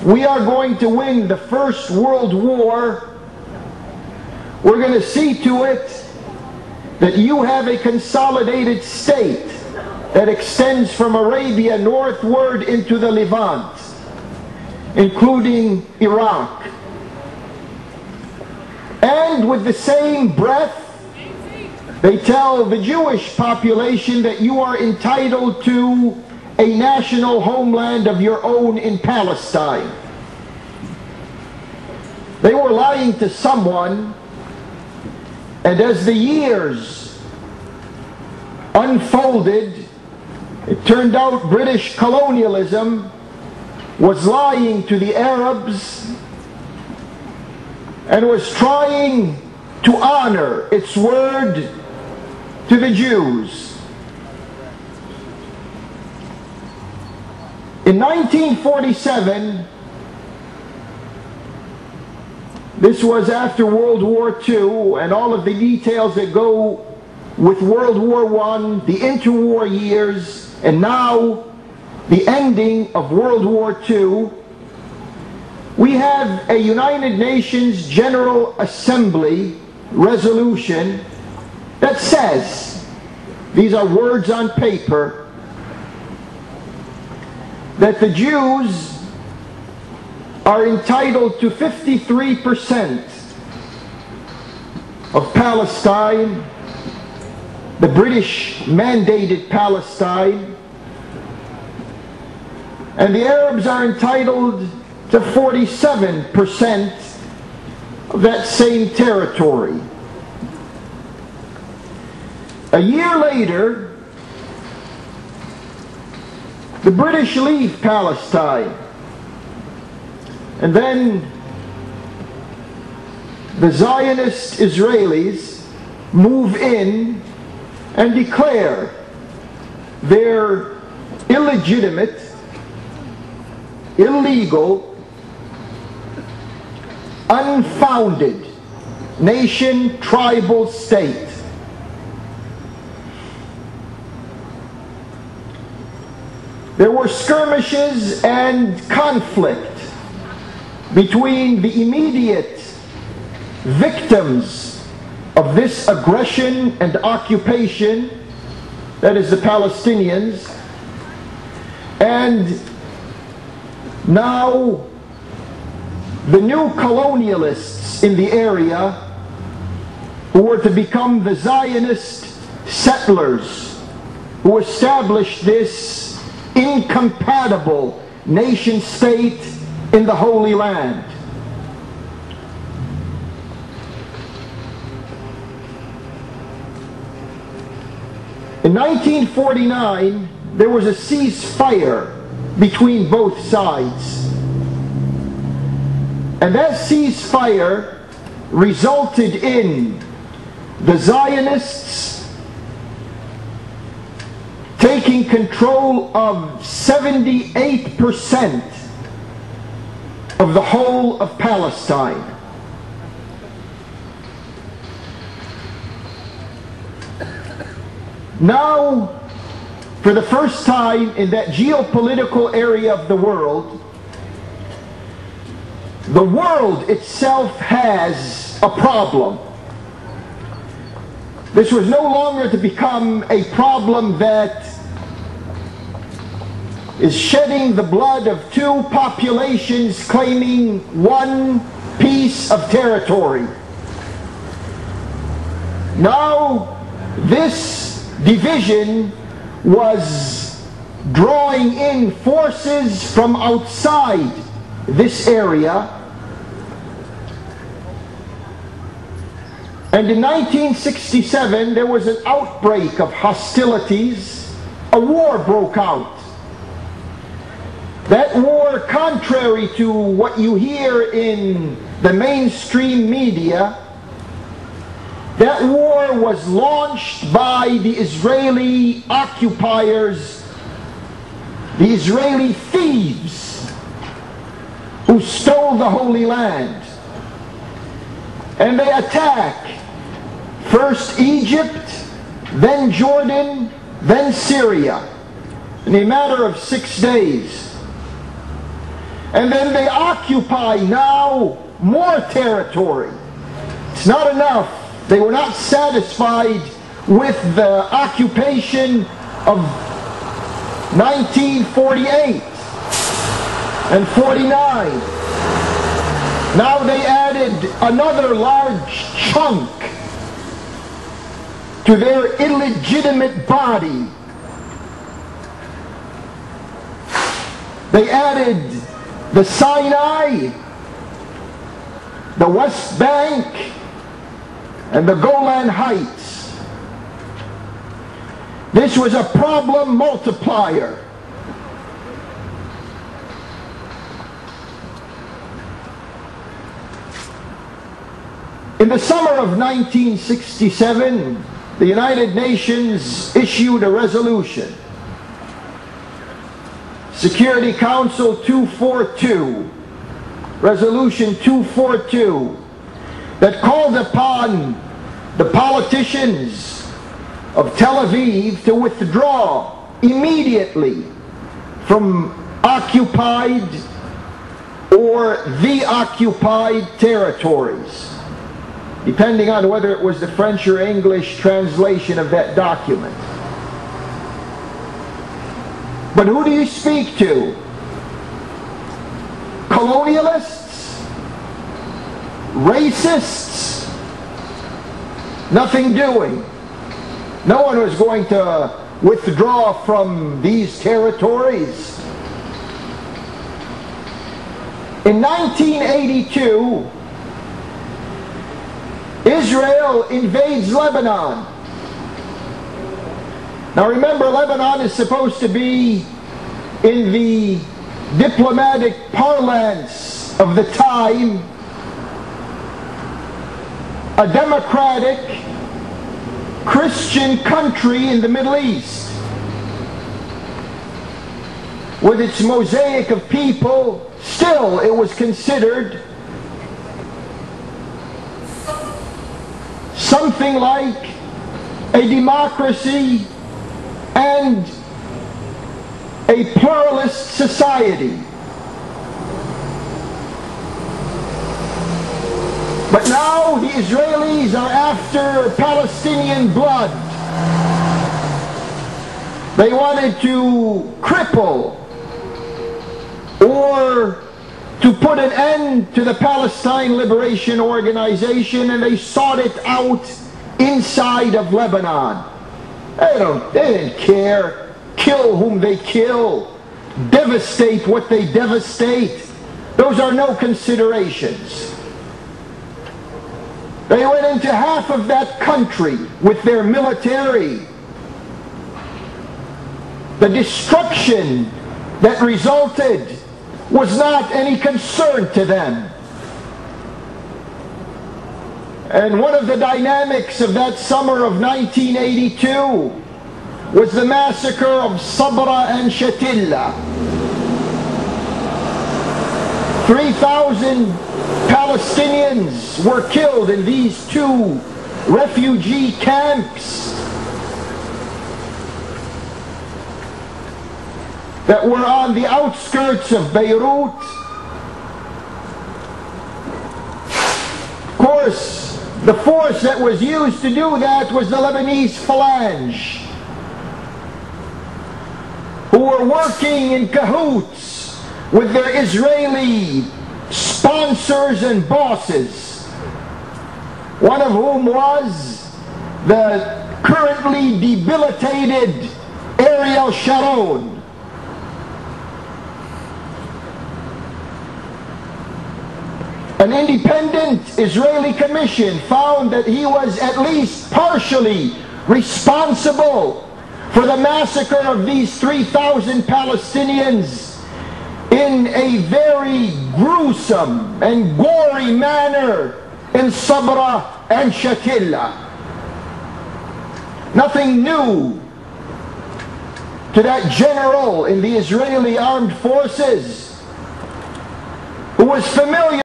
we are going to win the First World War, we're going to see to it that you have a consolidated state that extends from Arabia northward into the Levant, including Iraq. And with the same breath, they tell the Jewish population that you are entitled to a national homeland of your own in Palestine. They were lying to someone, and as the years unfolded, it turned out British colonialism was lying to the Arabs and was trying to honor its word to the Jews. In 1947, this was after World War II and all of the details that go with World War I, the interwar years, and now the ending of World War II, we have a United Nations General Assembly resolution that says, these are words on paper, that the Jews are entitled to 53% of Palestine, the British mandated Palestine, and the Arabs are entitled to 47% of that same territory. A year later, the British leave Palestine, and then the Zionist Israelis move in and declare their illegitimate, illegal, unfounded nation, tribal state. There were skirmishes and conflict between the immediate victims of this aggression and occupation, that is the Palestinians, and now the new colonialists in the area who were to become the Zionist settlers who established this incompatible nation state in the Holy Land. In 1949, there was a ceasefire between both sides. And that ceasefire resulted in the Zionists taking control of 78% of the whole of Palestine. Now, for the first time in that geopolitical area of the world itself has a problem. This was no longer to become a problem that is shedding the blood of two populations claiming one piece of territory. Now, this division was drawing in forces from outside this area. And in 1967, there was an outbreak of hostilities. A war broke out. That war, contrary to what you hear in the mainstream media, that war was launched by the Israeli occupiers, the Israeli thieves who stole the Holy Land. And they attack first Egypt, then Jordan, then Syria in a matter of 6 days. And then they occupy now more territory. It's not enough. They were not satisfied with the occupation of 1948 and 49. Now they added another large chunk to their illegitimate body. They added the Sinai, the West Bank, and the Golan Heights. This was a problem multiplier. In the summer of 1967, the United Nations issued a resolution, Security Council 242, Resolution 242, that called upon the politicians of Tel Aviv to withdraw immediately from occupied or the occupied territories, depending on whether it was the French or English translation of that document. But who do you speak to? Colonialists? Racists? Nothing doing. No one was going to withdraw from these territories. In 1982, Israel invades Lebanon. Now remember, Lebanon is supposed to be, in the diplomatic parlance of the time, a democratic Christian country in the Middle East. With its mosaic of people, still it was considered something like a democracy and a pluralist society. But now the Israelis are after Palestinian blood. They wanted to cripple or to put an end to the Palestine Liberation Organization, and they sought it out inside of Lebanon. They didn't care. Kill whom they kill. Devastate what they devastate. Those are no considerations. They went into half of that country with their military. The destruction that resulted was not any concern to them. And one of the dynamics of that summer of 1982 was the massacre of Sabra and Shatila. 3,000 Palestinians were killed in these two refugee camps that were on the outskirts of Beirut. Of course, the force that was used to do that was the Lebanese Phalange, who were working in cahoots with their Israeli sponsors and bosses, one of whom was the currently debilitated Ariel Sharon. An independent Israeli commission found that he was at least partially responsible for the massacre of these 3,000 Palestinians in a very gruesome and gory manner in Sabra and Shatila. Nothing new to that general in the Israeli armed forces who was familiar